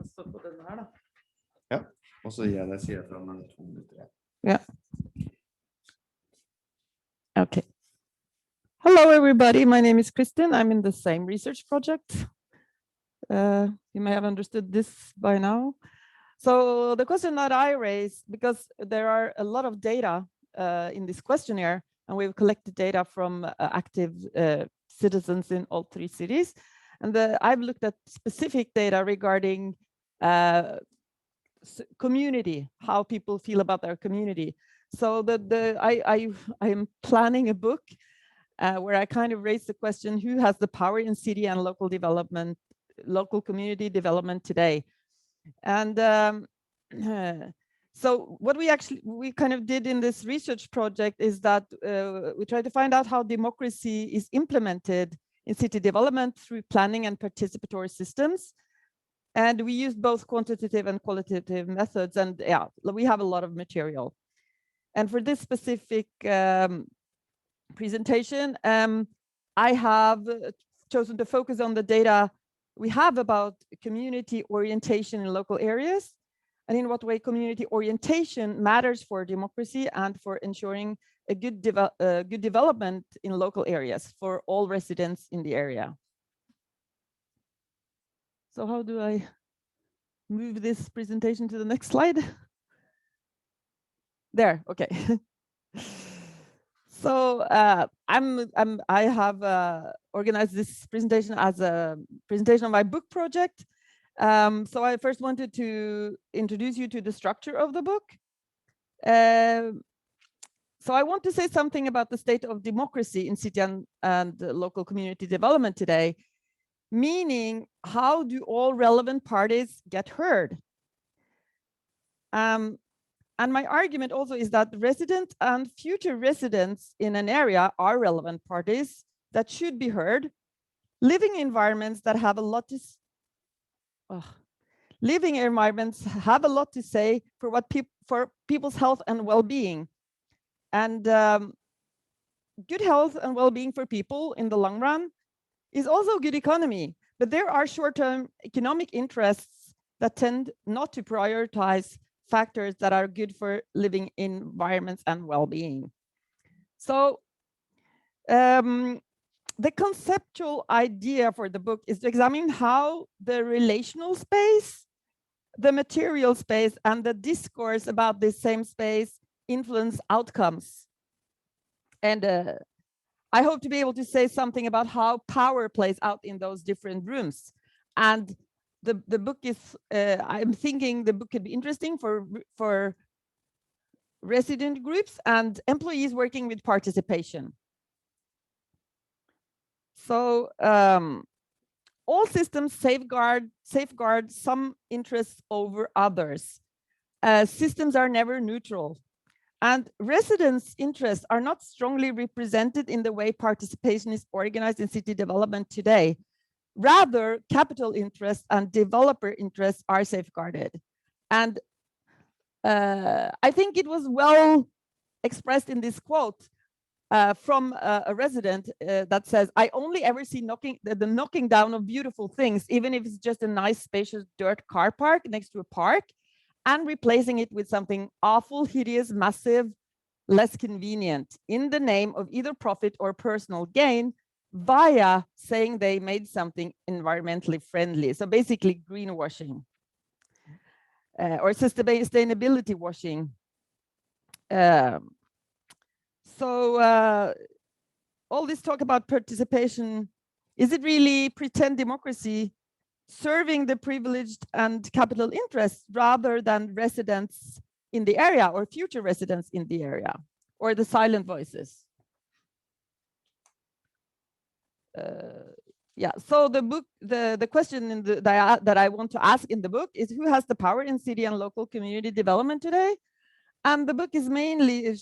Stå på den her da. Ja, og så gir jeg deg siden fra med 2 minutter. Yeah. Okay. Hello, everybody. My name is Kristin. I'm in the same research project. You may have understood this by now. So the question that I raised, because there are a lot of data in this questionnaire, and we've collected data from active citizens in all 3 cities. And I've looked at specific data regarding community, how people feel about their community. So I am planning a book where I kind of raise the question, who has the power in city and local development, local community development today? And so what we kind of did in this research project is that we tried to find out how democracy is implemented in city development through planning and participatory systems. And we used both quantitative and qualitative methods. And yeah, we have a lot of material. And for this specific presentation, I have chosen to focus on the data we have about community orientation in local areas, and in what way community orientation matters for democracy and for ensuring a good development in local areas for all residents in the area. So how do I move this presentation to the next slide? There, okay. So I have organized this presentation as a presentation of my book project. So I first wanted to introduce you to the structure of the book. So I want to say something about the state of democracy in city and local community development today, meaning how do all relevant parties get heard? And my argument also is that residents and future residents in an area are relevant parties that should be heard, living environments that have a lot to say for what for people's health and well-being. And good health and well-being for people in the long run is also good economy, but there are short-term economic interests that tend not to prioritize factors that are good for living environments and well-being. So the conceptual idea for the book is to examine how the relational space, the material space, and the discourse about this same space influence outcomes. And I hope to be able to say something about how power plays out in those different rooms. And the book is, I'm thinking the book could be interesting for resident groups and employees working with participation. So all systems safeguard some interests over others. Systems are never neutral. And residents' interests are not strongly represented in the way participation is organized in city development today. Rather, capital interests and developer interests are safeguarded. And I think it was well expressed in this quote from a resident that says, I only ever see the knocking down of beautiful things, even if it's just a nice, spacious dirt car park next to a park, and replacing it with something awful, hideous, massive, less convenient, in the name of either profit or personal gain, via saying they made something environmentally friendly. So basically greenwashing or sustainability washing. So all this talk about participation, is it really pretend democracy serving the privileged and capital interests rather than residents in the area or future residents in the area, or the silent voices? Yeah, so the book, the question that I want to ask in the book is, who has the power in city and local community development today? And the book is mainly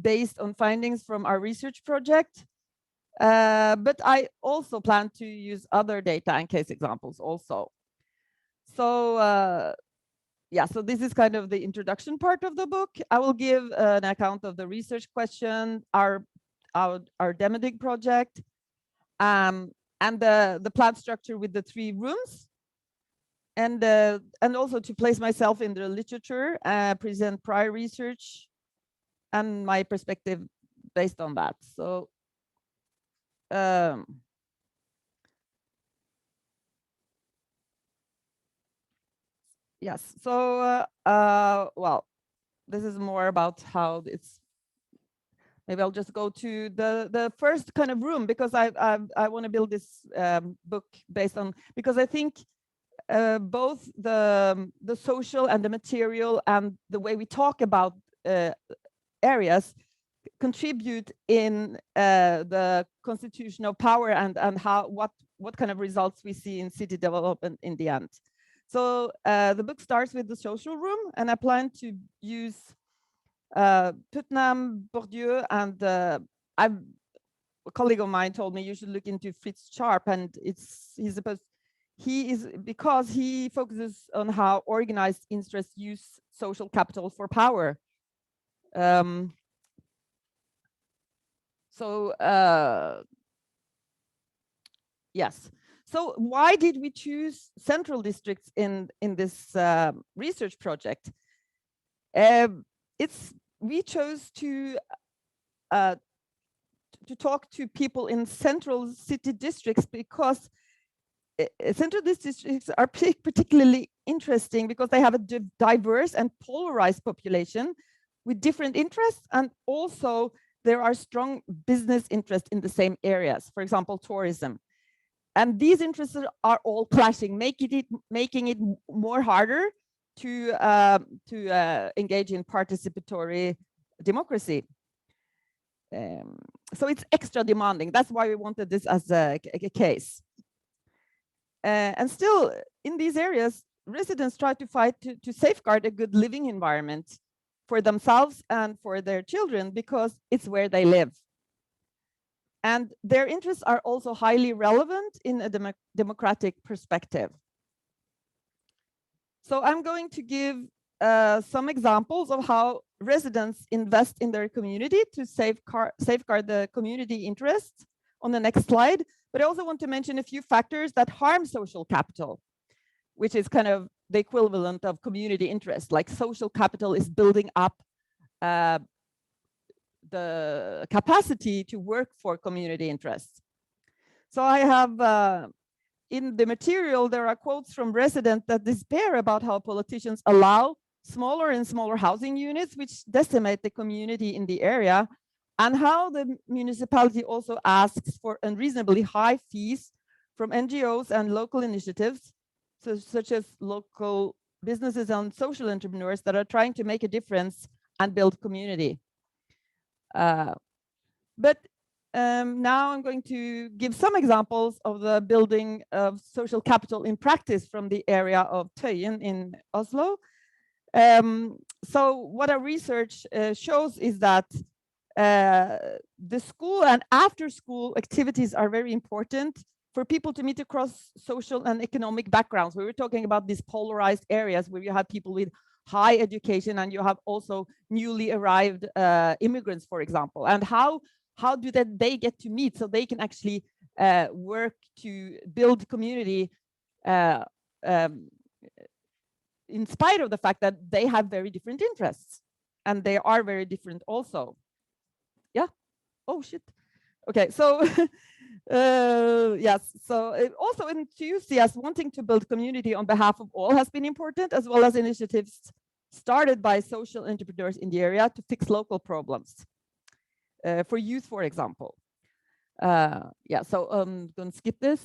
based on findings from our research project. But I also plan to use other data and case examples also. So yeah, so this is kind of the introduction part of the book. I will give an account of the research question, our Demodig project, and the plan structure with the 3 rooms. and also to place myself in the literature, present prior research and my perspective based on that. So yes, so well, this is more about how it's. Maybe I'll just go to the first kind of room, because I want to build this book based on, because I think both the social and the material and the way we talk about areas contribute in the constitution of power, and how what kind of results we see in city development in the end. So the book starts with the social room, and I plan to use Putnam, Bourdieu, and a colleague of mine told me you should look into Fritz Sharp, and because he focuses on how organized interests use social capital for power. Yes. So why did we choose central districts in this research project? We chose to talk to people in central city districts because central districts are particularly interesting because they have a diverse and polarized population with different interests, and also there are strong business interests in the same areas, for example, tourism. And these interests are all clashing, making it more harder to engage in participatory democracy. So it's extra demanding. That's why we wanted this as a case. And still, in these areas, residents try to fight to safeguard a good living environment for themselves and for their children, because it's where they live. And their interests are also highly relevant in a democratic perspective. So I'm going to give some examples of how residents invest in their community to safeguard the community interests on the next slide. But I also want to mention a few factors that harm social capital, which is kind of the equivalent of community interest. Like social capital is building up the capacity to work for community interests. So I have in the material, there are quotes from residents that despair about how politicians allow smaller and smaller housing units, which decimate the community in the area, and how the municipality also asks for unreasonably high fees from NGOs and local initiatives, such as local businesses and social entrepreneurs that are trying to make a difference and build community. But now I'm going to give some examples of the building of social capital in practice from the area of Tøyen in Oslo. So what our research shows is that the school and after school activities are very important for people to meet across social and economic backgrounds. We were talking about these polarized areas where you have people with high education and you have also newly arrived immigrants, for example, and how do they get to meet so they can actually work to build community in spite of the fact that they have very different interests, and they are very different also. Yeah. Oh shit. Okay. So yes. So also enthusiasm wanting to build community on behalf of all has been important, as well as initiatives started by social entrepreneurs in the area to fix local problems. For youth, for example. Yeah, so I'm going to skip this.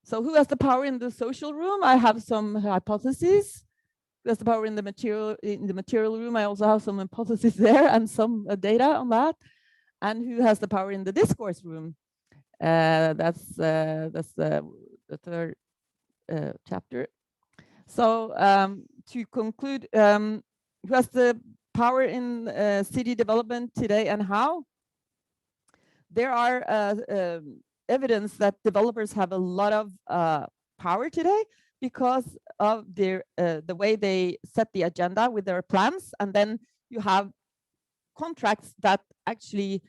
So who has the power in the social room? I have some hypotheses. Who has the power in the material room? I also have some hypotheses there and some data on that. And who has the power in the discourse room? That's the third chapter. So to conclude, who has the power in city development today and how? There are evidence that developers have a lot of power today because of the way they set the agenda with their plans, and then you have contracts that actually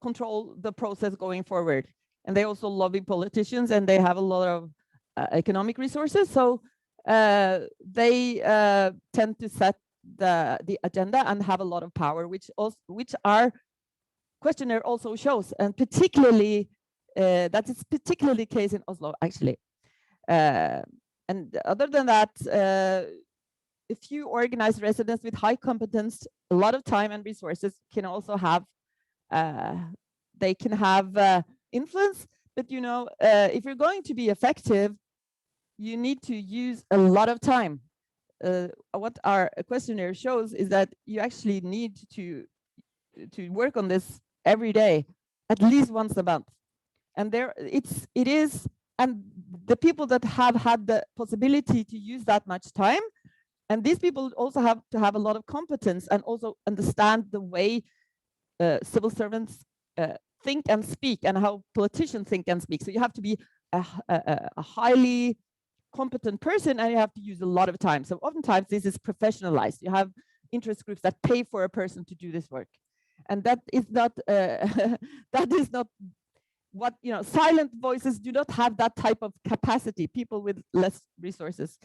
control the process going forward. And they also lobby politicians, and they have a lot of economic resources. So they tend to set the agenda and have a lot of power, which our questionnaire also shows, and particularly that is particularly the case in Oslo, actually. And other than that, if you organize residents with high competence, a lot of time and resources can also have, they can have influence. But you know, if you're going to be effective, you need to use a lot of time. What our questionnaire shows is that you actually need to work on this every day, at least once a month. And it is, and the people that have had the possibility to use that much time, and these people also have to have a lot of competence and also understand the way civil servants think and speak, and how politicians think and speak. So you have to be a highly competent person, and you have to use a lot of time. So oftentimes this is professionalized. You have interest groups that pay for a person to do this work, and that is not that is not what, you know, silent voices do not have that type of capacity, people with less resources.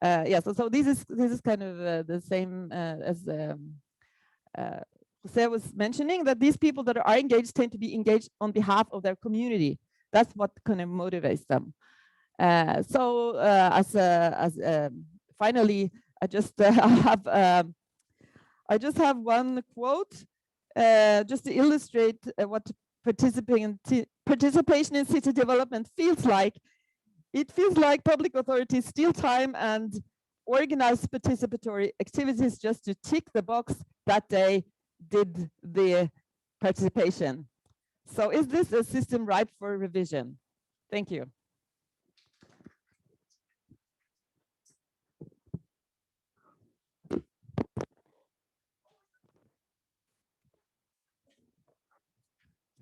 Yeah, so this is kind of the same as Jose was mentioning, that these people that are engaged tend to be engaged on behalf of their community. That's what kind of motivates them. Finally, I just have one quote just to illustrate what participation in city development feels like. It feels like public authorities steal time and organize participatory activities just to tick the box that they did the participation. So is this a system ripe for revision? Thank you.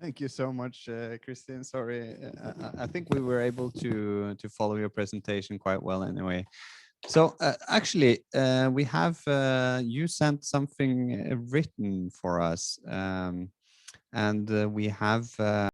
Thank you so much, Christine. Sorry, I think we were able to follow your presentation quite well anyway. So actually, we have you sent something written for us, and we have